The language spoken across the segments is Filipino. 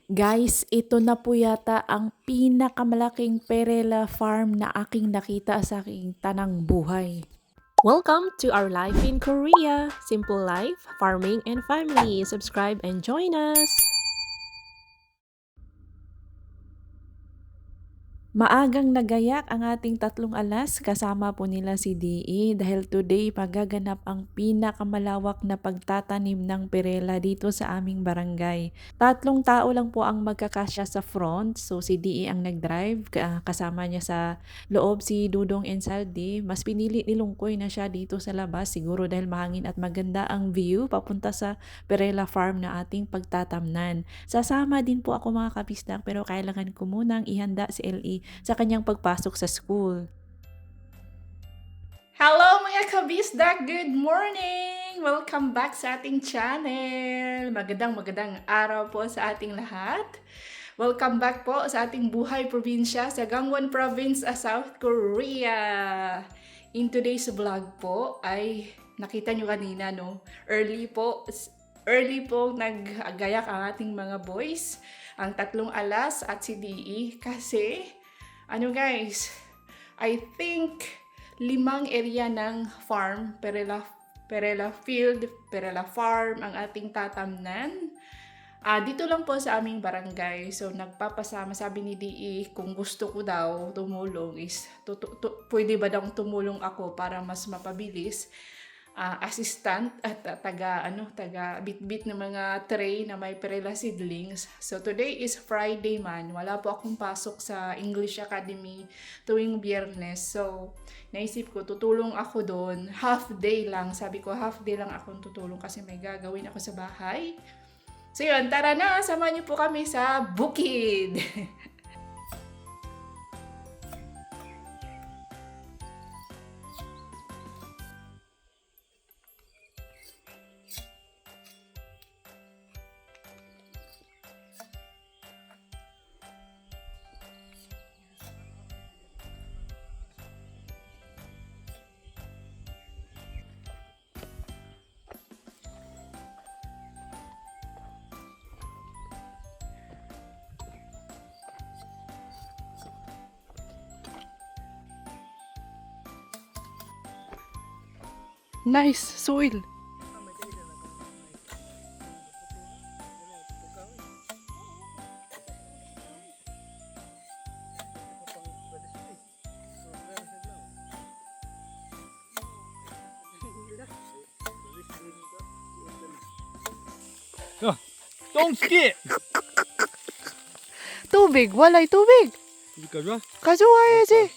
Guys, ito na po yata ang pinakamalaking perela farm na aking nakita sa aking tanang buhay. Welcome to our life in Korea. Simple life, farming, and family. Subscribe and join us. Maagang nagayak ang ating tatlong alas kasama po nila si DE dahil today magaganap ang pinakamalawak na pagtatanim ng perela dito sa aming barangay. Tatlong tao lang po ang magkakasya sa front, so si DE ang nag-drive, kasama niya sa loob si Dudong and Saldi. Mas pinili ni Lungkoy na siya dito sa labas siguro dahil mahangin at maganda ang view papunta sa perela farm na ating pagtatamnan. Sasama din po ako mga kapisdak pero kailangan ko munang ihanda si LE sa kanyang pagpasok sa school. Hello mga kabisdak! Good morning! Welcome back sa ating channel! Magandang araw po sa ating lahat. Welcome back po sa ating buhay probinsya sa Gangwon Province, South Korea. In today's vlog po ay nakita nyo kanina no, early po nag-agayak ang ating mga boys, ang tatlong alas at si DE kasi ano guys, I think 5 area ng farm, Perela Field, Perela Farm ang ating tatamnan. Dito lang po sa aming barangay. So nagpapasama, sabi ni DE, kung gusto ko daw tumulong is pwede ba daw tumulong ako para mas mapabilis. Assistant at taga bitbit ng mga tray na may perela seedlings. So today is Friday man. Wala po akong pasok sa English Academy tuwing Biyernes. So naisip ko tutulong ako doon. Half day lang. Sabi ko half day lang akong tutulong kasi may gagawin ako sa bahay. So yun, tara na, samahan niyo po kami sa bukid. Nice soil. 똥ski! Tubig, walay tubig. 여기까지 와? Kasuwayaji.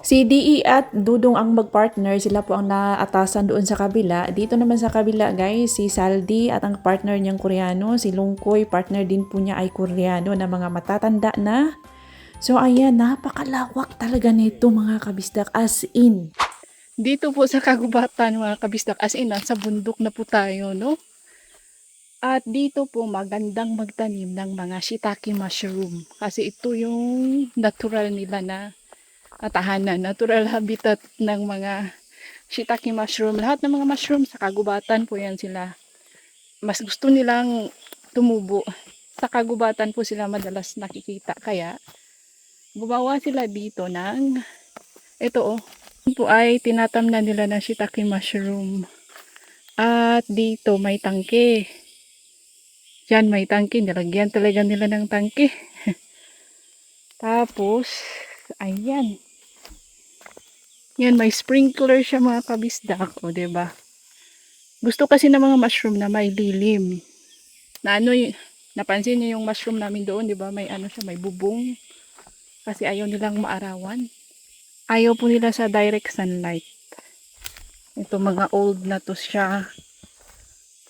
Si DE at Dudong ang magpartner, sila po ang naatasan doon sa kabila. Dito naman sa kabila guys, si Saldi at ang partner niyang Koreano, si Lungkoy, partner din po niya ay Koreano na mga matatanda na. So ayan, napakalawak talaga nito mga kabisdak, as in. Dito po sa kagubatan mga kabisdak, as in sa bundok na po tayo, no? At dito po magandang magtanim ng mga shiitake mushroom. Kasi ito yung natural nila na tahanan, natural habitat ng mga shiitake mushroom. Lahat ng mga mushroom sa kagubatan po yan sila. Mas gusto nilang tumubo. Sa kagubatan po sila madalas nakikita. Kaya gumawa sila dito ng ito po ay tinatamnan nila ng shiitake mushroom. At dito may tangke. Yan, may tangke. Nilagyan talaga nila ng tangke. Tapos, ayan. Yan, may sprinkler siya mga kabisdak. O, diba? Gusto kasi ng mga mushroom na may lilim. Na ano, napansin niyo yung mushroom namin doon, diba? May ano siya, may bubong. Kasi ayaw nilang maarawan. Ayaw po nila sa direct sunlight. Ito, mga old na to siya.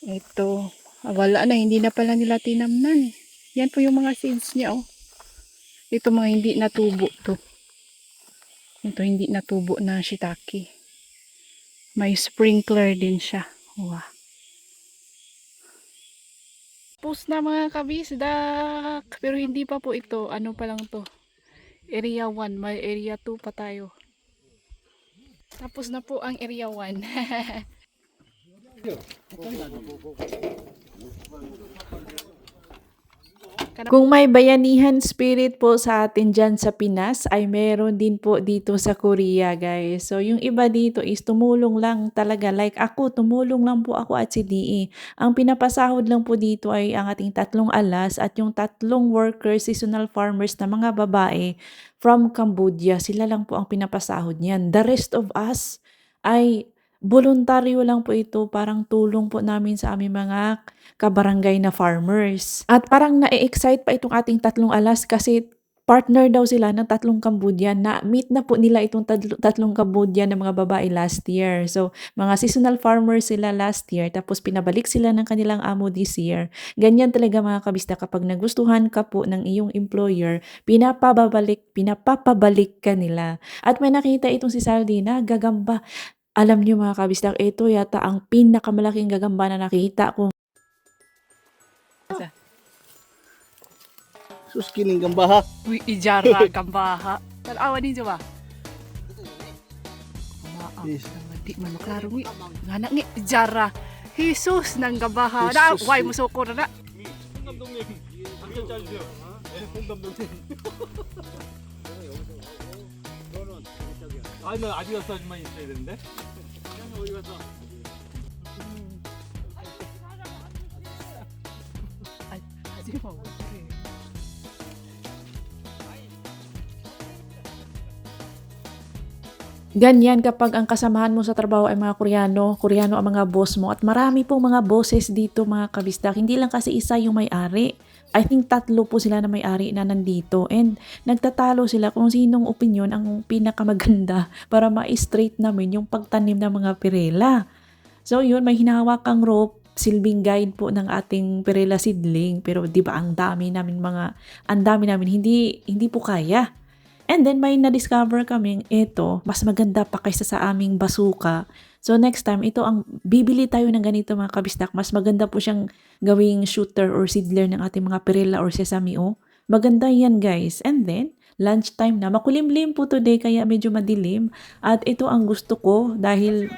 Ito. Wala na, hindi na pala nila tinamnan. Yan po yung mga seeds niya, oh. Ito mga hindi natubo to. Ito hindi natubo na shiitake. May sprinkler din siya. Wow. Post na mga kabisdak. Pero hindi pa po ito. Ano pa lang to? Area 1. May area 2 pa tayo. Tapos na po ang area 1. Kung may bayanihan spirit po sa atin dyan sa Pinas, ay meron din po dito sa Korea, guys. So, yung iba dito is tumulong lang talaga. Like ako, tumulong lang po ako at si DE. Ang pinapasahod lang po dito ay ang ating 3 alas at yung 3 workers, seasonal farmers na mga babae from Cambodia. Sila lang po ang pinapasahod niyan. The rest of us ay voluntaryo lang po ito, parang tulong po namin sa aming mga kabarangay na farmers. At parang na-excite pa itong ating 3 alas kasi partner daw sila ng 3 Cambodian. Na-meet na po nila itong 3 Cambodian na mga babae last year. So, mga seasonal farmers sila last year, tapos pinabalik sila ng kanilang amo this year. Ganyan talaga mga kabista, kapag nagustuhan ka po ng iyong employer, pinapapabalik ka nila. At may nakita itong si Saldi na gagamba. Alam niyo mga kabistak, ito yata ang pinakamalaking gagamba na nakita ko. Sus kining gambaha. Uy, ijara gambaha. Tanawa ninyo ba? Yes. Di man maklaro ngi. Ngana ngi ijara. Jesus nang gambaha. Na, Jesus. why musoko na na. 홍 감독님 당첨 짜주세요. 네, 홍 감독님. 아, 나 아디다스 아줌마 있어야 되는데. 어디 갔어? Haji mo. Ganyan kapag ang kasamahan mo sa trabaho ay mga Koreano, Koreano ang mga boss mo, at marami pong mga bosses dito mga kabistak. Hindi lang kasi isa yung may-ari. I think 3 po sila na may-ari na nandito, and nagtatalo sila kung sinong opinion ang pinakamaganda para ma-straight namin yung pagtanim ng mga pirela. So yun, may hinahawak kang rope, silbing guide po ng ating pirela seedling, pero 'di ba ang dami namin hindi po kaya. And then may na-discover kaming ito, mas maganda pa kaysa sa aming basuka. So next time, ito ang bibili tayo ng ganito mga kabistak. Mas maganda po siyang gawing shooter or seedler ng ating mga perilla or sesame o. Maganda yan guys. And then, lunchtime na. Makulimlim po today kaya medyo madilim. At ito ang gusto ko dahil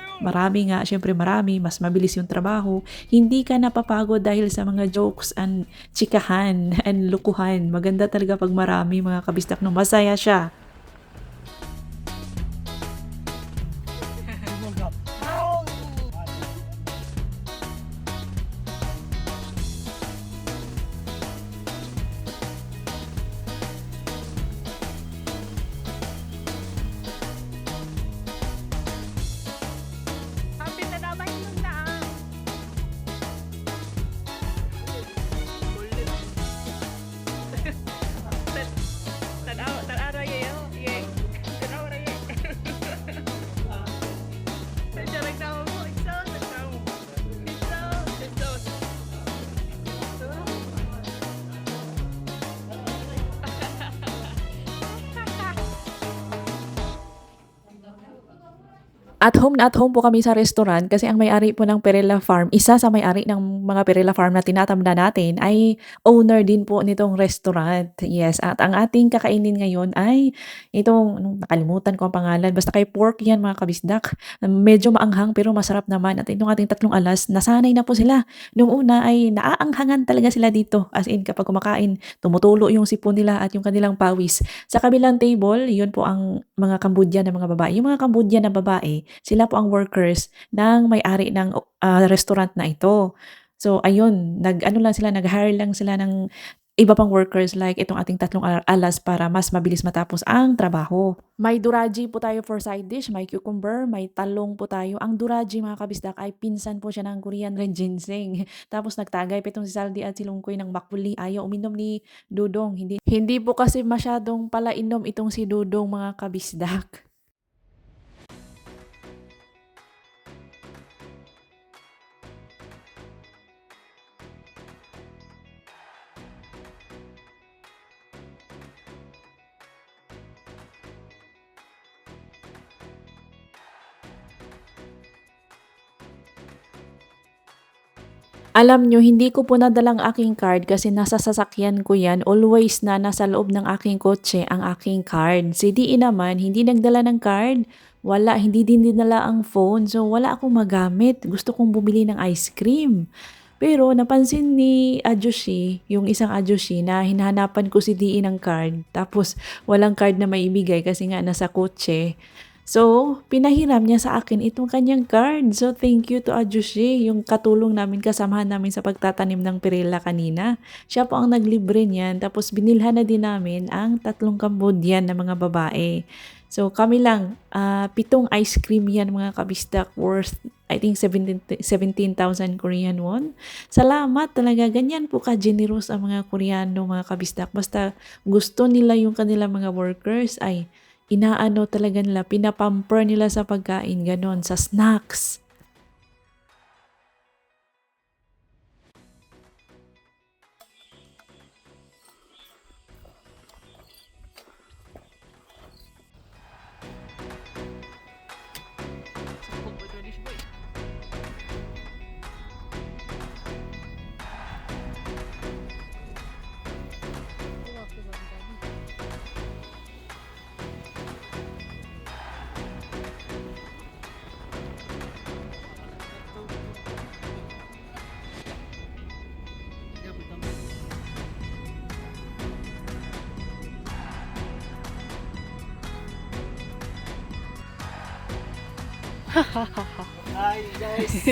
syempre marami, mas mabilis yung trabaho. Hindi ka napapagod dahil sa mga jokes and chikahan and lukuhan. Maganda talaga pag marami mga kabistak, no, masaya siya. Happy na naman yun na. Tanawa yayo. Yay. Tanawa na yay. Siya nagtawa mo. Ito. Nagtawa mo. Ito. At home po kami sa restaurant kasi ang may-ari po ng Perella Farm, isa sa may-ari ng mga Perella Farm na tinatamda natin ay owner din po nitong restaurant. Yes, at ang ating kakainin ngayon ay itong, nakalimutan ko ang pangalan, basta kay pork yan mga kabisdak. Medyo maanghang pero masarap naman. At itong ating 3 alas, nasanay na po sila. Nung una ay naaanghangan talaga sila dito. As in, kapag kumakain, tumutulo yung sipon nila at yung kanilang pawis. Sa kabilang table, yun po ang mga Cambodian na mga babae. Yung mga Cambodian na babae, sila po ang workers ng may-ari ng restaurant na ito. So, ayun, nag-hire lang sila ng iba pang workers like itong ating 3 alas para mas mabilis matapos ang trabaho. May duraji po tayo for side dish, may cucumber, may talong po tayo. Ang duraji mga kabisdak ay pinsan po siya ng Korean red ginseng. Tapos nagtagay pa itong si Saldi at si Lungkoy ng makbuli. Ayaw uminom ni Dudong. Hindi po kasi masyadong palainom itong si Dudong mga kabisdak. Alam nyo, hindi ko po nadalang aking card kasi nasa sasakyan ko yan. Always na nasa loob ng aking kotse ang aking card. Si DE naman, hindi nagdala ng card. wala, hindi din dinala ang phone. So, wala akong magamit. Gusto kong bumili ng ice cream. Pero napansin ni Ajushi, yung isang Ajushi na hinahanapan ko si DE ng card. Tapos walang card na maibigay kasi nga nasa kotse. So, pinahiram niya sa akin itong kanyang card. So, thank you to Ajushi, yung katulong namin, kasamahan namin sa pagtatanim ng pirela kanina. Siya po ang naglibre niyan. Tapos binilhan na din namin ang 3 Cambodian na mga babae. So, kami lang, 7 ice cream yan mga kabistak, worth I think 17,000 Korean won. Salamat talaga. Ganyan po ka-generous ang mga Koreano, mga kabistak. Basta gusto nila yung kanilang mga workers, ay inaano talaga nila, pinapamper nila sa pagkain, ganon, sa snacks. Hi guys.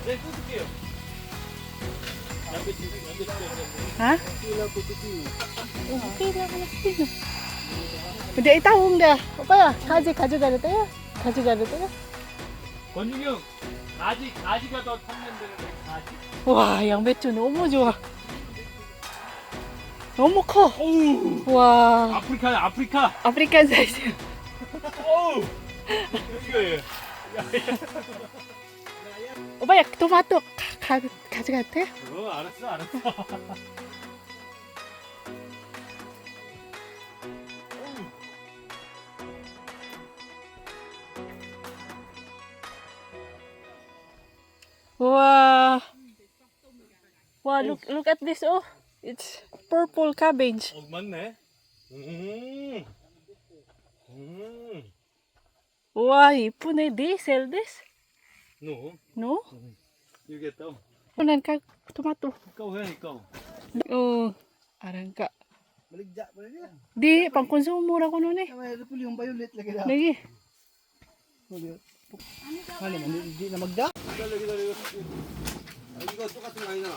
네, 뜯을게요. Ha? Okay lang, okay na. Hindi, itawong na. Opa, 가져가도 돼요? 가져가도 돼요? 권준이 형, 가지가 더 탐낸다는데 가지. 와, 양배추 너무 좋아. 너무 커. 오우. 와, 아프리카야 아프리카. 아프리칸 사이즈. 오우. 이거 오빠, 야, 토마토 가져가도 돼? 알았어. 와, 와, look at this. Oh, it's purple cabbage. 맞네. 와, 이쁘네. They sell this? No, No? you get them. Kunan ka tomato. Ikaw yan, ikaw. Oh, arang ka. Baligya pa rin yan. Di, pang konsumo ra ko nun eh. Mayroon po yung violet lagi na. Lagi. Ano man, hindi na magda? 이거 똑같은 거 아니잖아.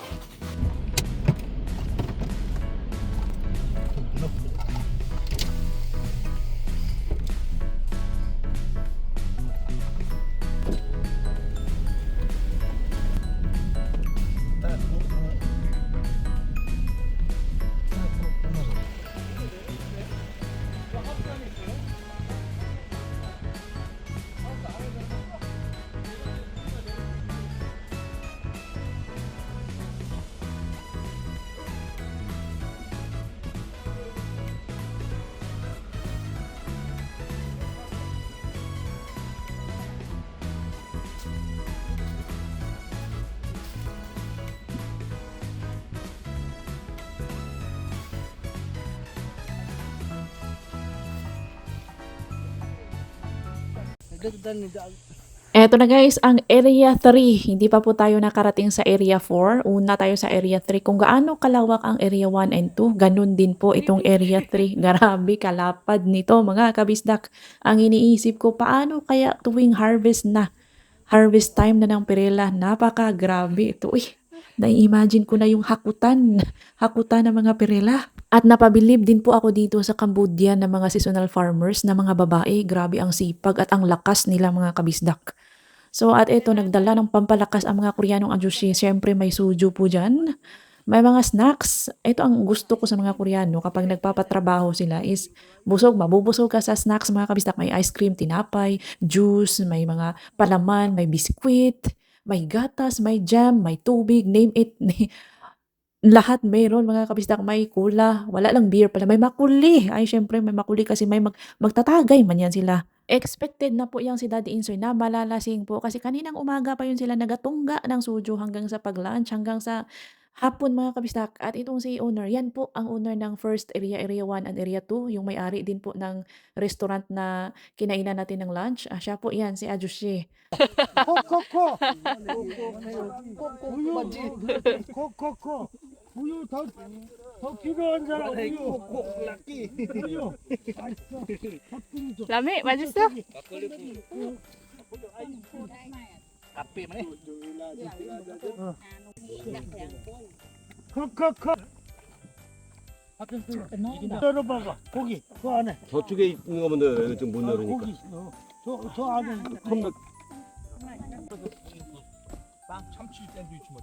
Eto na guys, ang Area 3. Hindi pa po tayo nakarating sa Area 4. Una tayo sa Area 3. Kung gaano kalawak ang Area 1 and 2, ganun din po itong Area 3. Grabe, kalapad nito mga kabisdak. Ang iniisip ko, paano kaya tuwing harvest na? Harvest time na ng pirela. Napaka grabe ito. Uy, na-imagine ko na yung hakutan ng mga pirela. At napabilib din po ako dito sa Cambodia ng mga seasonal farmers na mga babae. Grabe ang sipag at ang lakas nila mga kabisdak. So at ito, nagdala ng pampalakas ang mga Koreanong ajushi. Siyempre may suju po dyan. May mga snacks. Ito ang gusto ko sa mga Koreano kapag nagpapatrabaho sila is busog, mabubusog ka sa snacks mga kabistak. May ice cream, tinapay, juice, may mga palaman, may biskwit, may gatas, may jam, may tubig, name it. Lahat mayroon mga kabistak, may cola, wala lang beer pala, may makuli. Ay syempre may makuli kasi may magtatagay man yan sila. Expected na po yang si Daddy Insoy na malalasing po kasi kaninang umaga pa yun sila nagatungga ng suju hanggang sa pag-lunch, hanggang sa Hapon mga kabisdak at itong si owner, yan po ang owner ng first area, Area 1 and Area 2, yung may-ari din po ng restaurant na kinainan natin ng lunch. Siya po yan, si Ajushi. 코코코. 우유 맞지? 코코코. 우유 더 필요한 사람 우유. 코 락기. 우유. Lami, 맛있어? 카페 마네. 코코코. 열어봐봐. 고기 그 안에. 저쪽에 있는 거면 돼. 지금 못 열으니까. 고기. 저 안에. 컵라 빵 참치 샌드위치 뭐.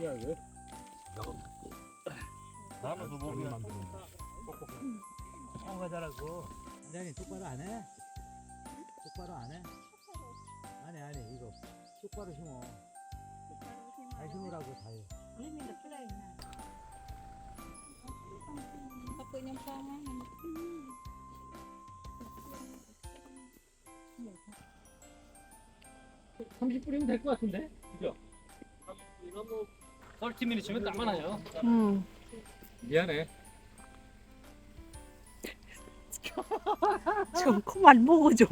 야 왜? 나는 너 먹으면 안 되는데. 가자라고. 아니 똑바로 안 해? 똑바로 안 해? 아니 이거 똑바로 심어. 잘 심으라고 다 해. 이거 뭐 30minut이면 딱 많아요. 미안해. 좀 그만 먹어 좀.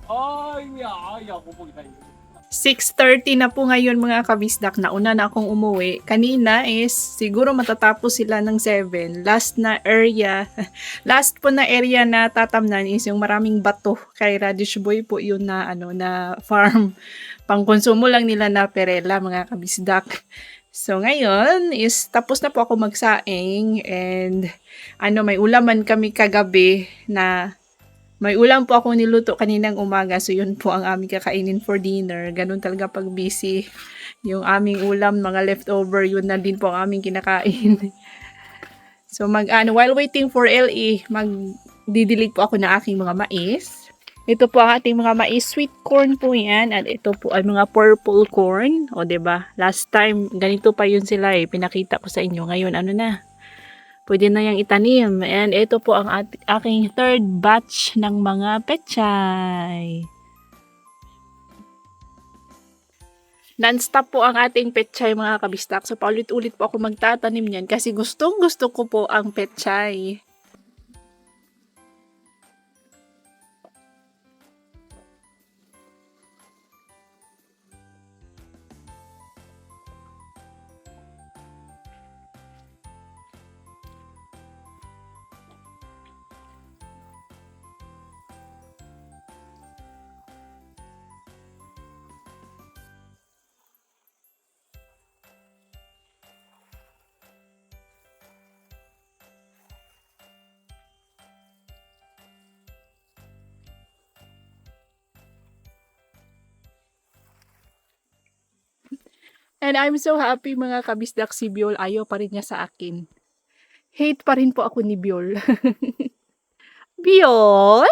아이고야, 못 먹겠다 이거. 6:30 na po ngayon mga kabisdak. Nauna na akong umuwi. Kanina is siguro matatapos sila ng 7. Last po na area na tatamnan is yung maraming bato. Kay Radish Boy po yun na, na farm. Pangkonsumo lang nila na perela mga kabisdak. So ngayon is tapos na po ako magsaing and may ulaman kami kagabi na may ulam po ako niluto kaninang umaga. So, yun po ang aming kakainin for dinner. Ganun talaga pag busy. Yung aming ulam, mga leftover, yun na din po ang aming kinakain. So, while waiting for LE, magdidilig po ako ng aking mga mais. Ito po ang ating mga mais. Sweet corn po yan. At ito po ay mga purple corn. O, diba? Last time, ganito pa yun sila eh. Pinakita ko sa inyo. Ngayon, ano na? Pwede na yung itanim. And ito po ang aking third batch ng mga pechay. Non-stop po ang ating pechay mga kabistak. So paulit-ulit po ako magtatanim niyan kasi gustong-gusto ko po ang pechay. And I'm so happy mga kabisdak, si Biol ayaw pa rin niya sa akin. Hate pa rin po ako ni Biol. Biol?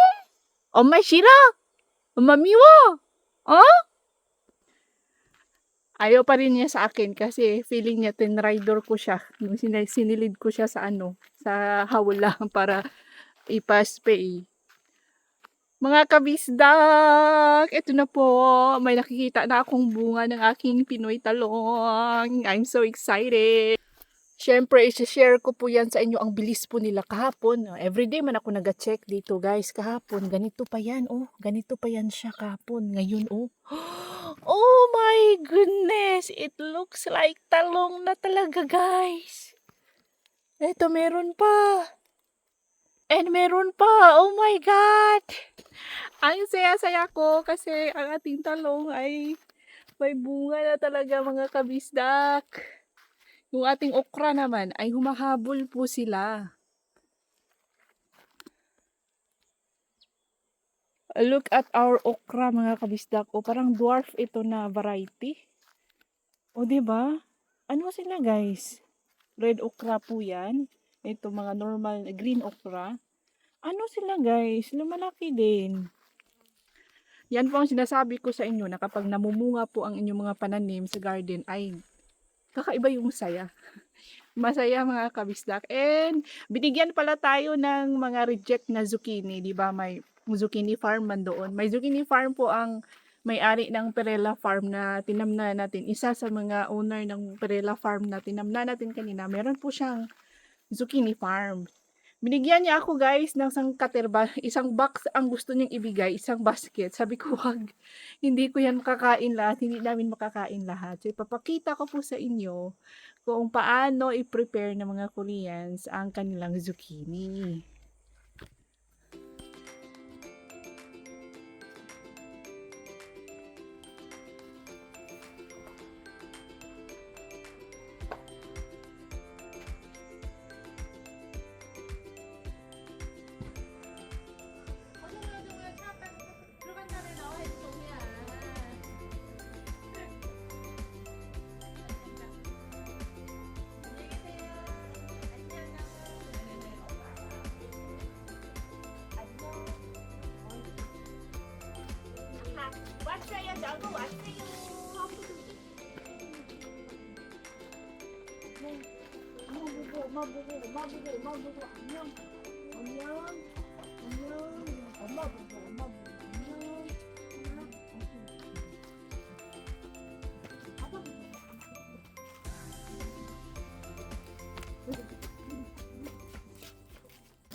Oma shira? Oma miwa? Oh? Ayaw pa rin niya sa akin kasi feeling niya tinrider ko siya. Nung sinilid ko siya sa sa hawla para ipaspay. Mga kabisdak, ito na po. May nakikita na akong bunga ng aking Pinoy talong. I'm so excited. Siyempre, isi-share ko po yan sa inyo. Ang bilis po nila kahapon. Everyday man ako nag-check dito, guys. Kahapon, ganito pa yan. Oh, ganito pa yan siya kahapon. Ngayon, oh. Oh my goodness. It looks like talong na talaga, guys. Ito, meron pa. And meron pa. Oh my God. Ang saya-saya ko kasi ang ating talong ay may bunga na talaga mga kabisdak. Yung ating okra naman ay humahabol po sila. Look at our okra mga kabisdak. O parang dwarf ito na variety. O diba? Ano sila guys? Red okra po yan. Ito mga normal green okra. Ano sila guys? Lumalaki din. Yan po ang sinasabi ko sa inyo na kapag namumunga po ang inyong mga pananim sa garden ay kakaiba yung saya. Masaya mga kabisdak. And binigyan pala tayo ng mga reject na zucchini. Diba? May zucchini farm man doon. May zucchini farm po ang may-ari ng Perella Farm na tinamnan natin. Isa sa mga owner ng Perella Farm na tinamnan natin kanina, meron po siyang zucchini farm. Binigyan niya ako guys ng isang box ang gusto niyang ibigay, isang basket. Sabi ko wag, hindi ko yan makakain lahat, hindi namin makakain lahat. So ipapakita ko po sa inyo kung paano i-prepare ng mga Koreans ang kanilang zucchini.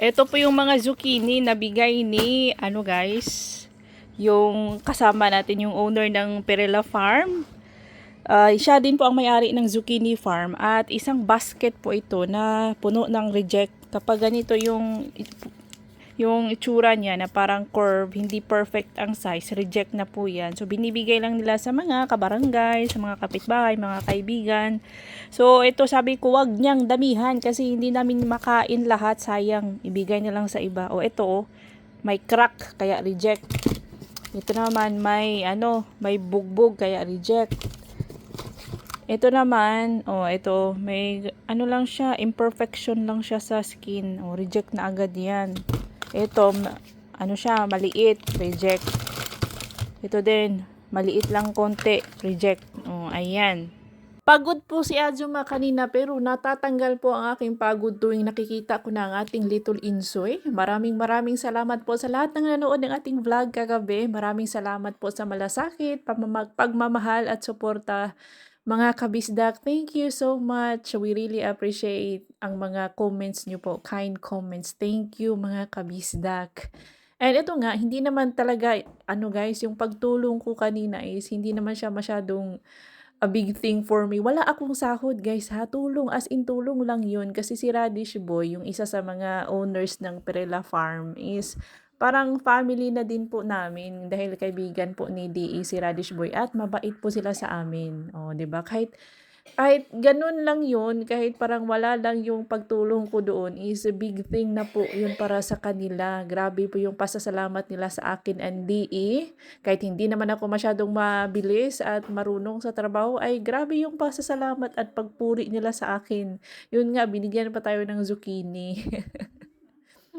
Ito po yung mga zucchini na bigay ni, guys, yung kasama natin, yung owner ng Perella Farm. Siya din po ang may-ari ng zucchini farm at isang basket po ito na puno ng reject. Kapag ganito yung itsura niya na parang curve, hindi perfect ang size, reject na po yan. So binibigay lang nila sa mga kabarangay, sa mga kapitbahay, mga kaibigan. So ito sabi ko wag niyang damihan kasi hindi namin makain lahat, sayang, ibigay niya lang sa iba. O ito may crack kaya reject. Ito naman may bugbog kaya reject. Ito naman, ito, may lang siya, imperfection lang siya sa skin. Reject na agad yan. Ito, siya, maliit, reject. Ito din, maliit lang konti, reject. Ayan. Pagod po si Azuma kanina pero natatanggal po ang aking pagod tuwing nakikita ko na ang ating little Insoy. Maraming salamat po sa lahat ng nanood ng ating vlog kagabi. Maraming salamat po sa malasakit, pagmamahal at suporta. Mga kabisdak, thank you so much. We really appreciate ang mga comments nyo po, kind comments. Thank you mga kabisdak. And ito nga, hindi naman talaga, guys, yung pagtulong ko kanina is hindi naman siya masyadong a big thing for me. Wala akong sahod, guys, ha? Tulong, as in tulong lang yun. Kasi si Radish Boy, yung isa sa mga owners ng Perella Farm is parang family na din po namin dahil kaibigan po ni DE si Radish Boy at mabait po sila sa amin. 'Di ba? Kahit ganun lang yun, kahit parang wala lang yung pagtulong ko doon is a big thing na po yun para sa kanila. Grabe po yung pasasalamat nila sa akin and DE. Kahit hindi naman ako masyadong mabilis at marunong sa trabaho, ay grabe yung pasasalamat at pagpuri nila sa akin. Yun nga, binigyan pa tayo ng zucchini.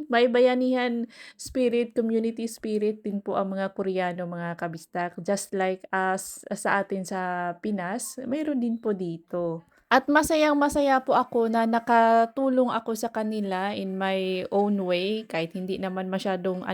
May bayanihan spirit, community spirit din po ang mga Koreano, mga kabistak. Just like us sa atin sa Pinas, mayroon din po dito. At masayang-masaya po ako na nakatulong ako sa kanila in my own way, kahit hindi naman masyadong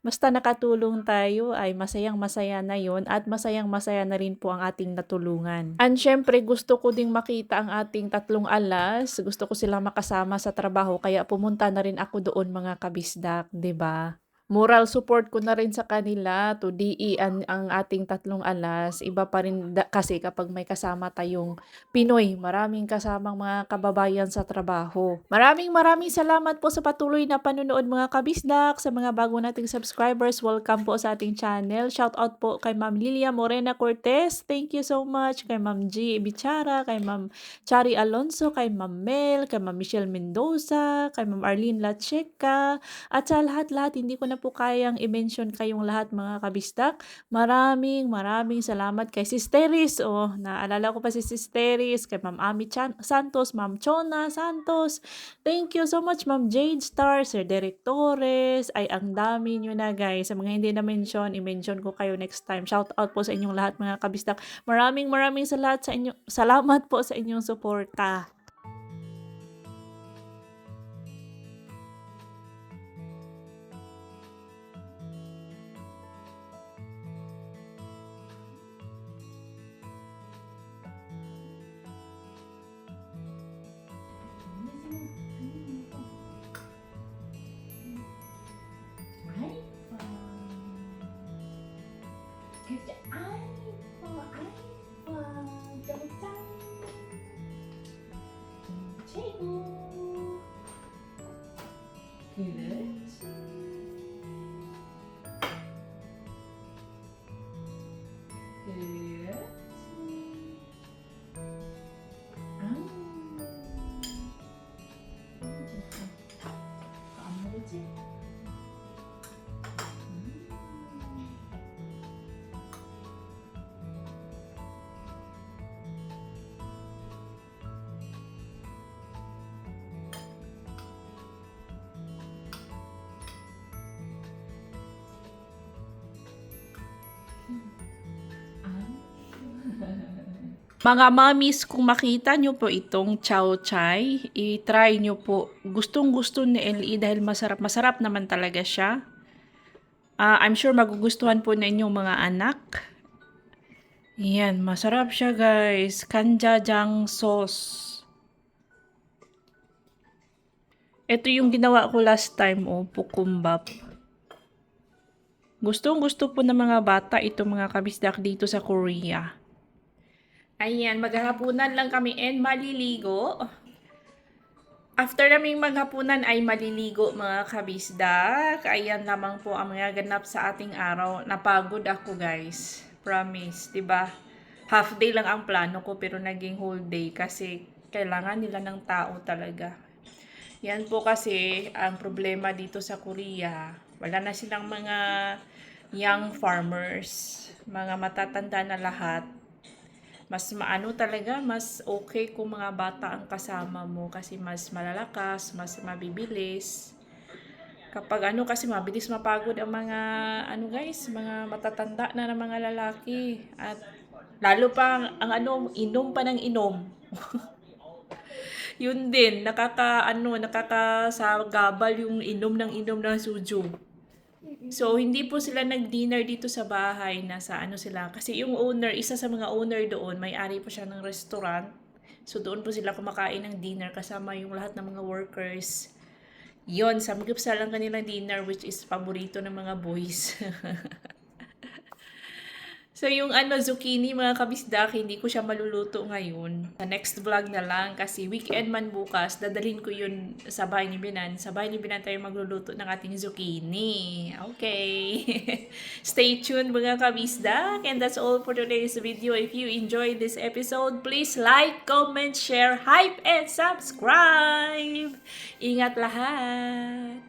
basta nakatulong tayo ay masayang-masaya na yon at masayang-masaya na rin po ang ating natulungan. And syempre gusto ko ding makita ang ating tatlong alas, gusto ko silang makasama sa trabaho kaya pumunta na rin ako doon mga kabisdak, 'di ba? Moral support ko na rin sa kanila to DE ang ating tatlong alas. Iba pa rin kasi kapag may kasama tayong Pinoy. Maraming kasamang mga kababayan sa trabaho. Maraming salamat po sa patuloy na panonood mga kabisdak. Sa mga bago nating subscribers, welcome po sa ating channel. Shout out po kay Ma'am Lilia Morena Cortez. Thank you so much. Kay Ma'am G. Bichara, kay Ma'am Chari Alonso, kay Ma'am Mel, kay Ma'am Michelle Mendoza, kay Ma'am Arlene Lacheca, at sa lahat-lahat, hindi ko na po kayang i-mention kayong lahat mga kabistak. Maraming salamat kay Sisteris. Naalala ko pa si Sisteris, kay Ma'am Ami Santos, Ma'am Chona Santos. Thank you so much Ma'am Jade Star, Sir Derek Torres. Ay, ang dami nyo na guys. Sa mga hindi na-mention, i-mention ko kayo next time. Shout out po sa inyong lahat mga kabistak. Maraming salamat po sa inyong suporta. Good. Good. 안 먹었지? Mga mommies, kung makita nyo po itong chow chai, i-try nyo po. Gustong-gusto ni LE dahil masarap naman talaga siya. I'm sure magugustuhan po na inyong mga anak. Yan, masarap siya guys. Kanjajang sauce. Ito yung ginawa ko last time, pukumbap. Gustong-gusto po ng mga bata itong mga kabisdak dito sa Korea. Ayan, maghahapunan lang kami and maliligo. After naming maghapunan ay maliligo mga kabisdak. Ayan lamang po ang mga ganap sa ating araw. Napagod ako guys. Promise, 'di ba? Half day lang ang plano ko pero naging whole day kasi kailangan nila ng tao talaga. Yan po kasi ang problema dito sa Korea. Wala na silang mga young farmers, mga matatanda na lahat. Mas maano talaga, mas okay kung mga bata ang kasama mo kasi mas malalakas, mas mabibilis. Kapag kasi mabilis mapagod ang mga guys, mga matatanda na ng mga lalaki at lalo pa ang inom pa ng inom. Yun din, nakakasagabal yung inom ng suju. So, hindi po sila nag-dinner dito sa bahay. Nasa sila. Kasi yung owner, isa sa mga owner doon, may-ari po siya ng restaurant. So, doon po sila kumakain ng dinner kasama yung lahat ng mga workers. Yun, samgupsal lang kanilang dinner which is paborito ng mga boys. So, yung zucchini, mga kabisdak, hindi ko siya maluluto ngayon. Sa next vlog na lang, kasi weekend man bukas, dadalhin ko yun sa bahay ni Binan. Sa bahay ni Binan tayo magluluto ng ating zucchini. Okay. Stay tuned, mga kabisdak. And that's all for today's video. If you enjoyed this episode, please like, comment, share, hype, and subscribe. Ingat lahat!